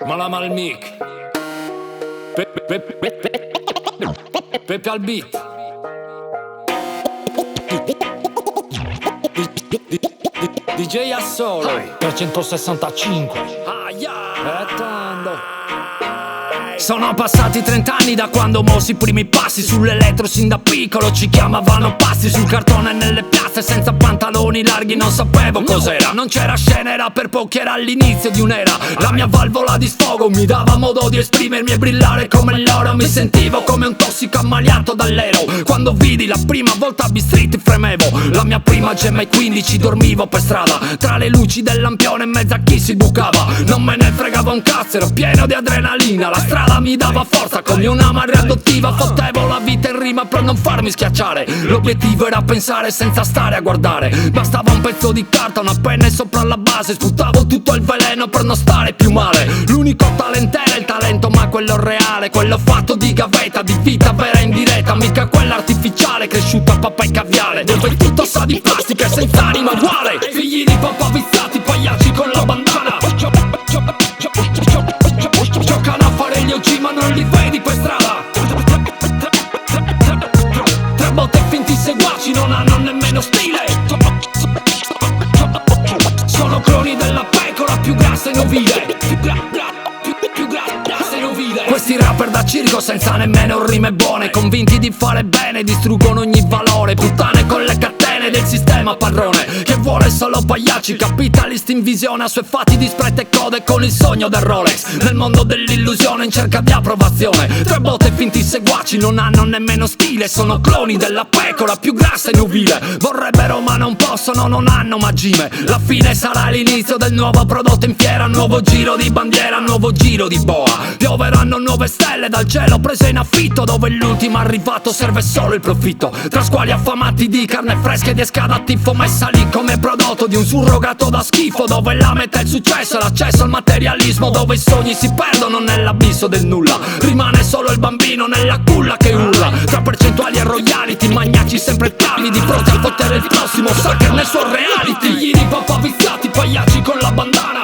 Malama al mic. Pepe al beat. DJ Assolo per 165. Sono passati 30 anni da quando mosi i primi passi sull'elettro, sin da piccolo ci chiamavano passi. Sul cartone nelle piazze senza pantaloni larghi, non sapevo cos'era. Non c'era scena, era per pochi, era all'inizio di un'era. La mia valvola di sfogo mi dava modo di esprimermi e brillare come l'oro. Mi sentivo come un tossico ammaliato dall'ero. Quando vidi la prima volta B-Street fremevo. La mia prima gemma ai 15 dormivo per strada, tra le luci del lampione in mezzo a chi si bucava. Non me ne fregava un cazzo, ero pieno di adrenalina. La strada mi dava forza come una madre adottiva. Fottevo la vita in rima per non farmi schiacciare. L'obiettivo era pensare senza stare a guardare. Bastava un pezzo di carta, una penna e sopra la base sputavo tutto il veleno per non stare più male. L'unico talento era il talento, ma quello reale, quello fatto di gavetta, di vita vera e indiretta, mica quella artificiale cresciuta a papà e caviale, dove tutto sa di plastica e senza anima uguale. Figli di papà viziati, pagliacci con la bandana, giocano a fare gli OG ma non li vedi per strada. Tre botte finti seguaci, non hanno nemmeno stile. Sono cloni della pecora più grassa e novile. Questi rapper da circo senza nemmeno rime buone, convinti di fare bene, distruggono ogni valore. Puttane con le catene del sistema padrone, che vuole solo pagliacci, capitalisti in visione, assuefatti di sprette e code con il sogno del Rolex. Nel mondo dell'illusione in cerca di approvazione. Tre botte finti seguaci, non hanno nemmeno stile. Sono cloni della pecora più grassa e nubile. Vorrebbero ma non possono, non hanno magime. La fine sarà l'inizio del nuovo prodotto in fiera. Nuovo giro di bandiera, nuovo giro di boa. Pioveranno nuove stelle dal cielo prese in affitto, dove l'ultimo arrivato serve solo il profitto. Tra squali affamati di carne fresca e di escada a tifo, messa lì come prodotto di un surrogato da schifo, dove la meta è il successo e l'accesso al materialismo, dove i sogni si perdono nell'abisso del nulla. Rimane solo il bambino nella culla che urla. Tra percentuali e royalty, magnacci sempre tramidi, pronti a fottere il prossimo sucker nel suo reality. Figli di papà viziati, pagliacci con la bandana,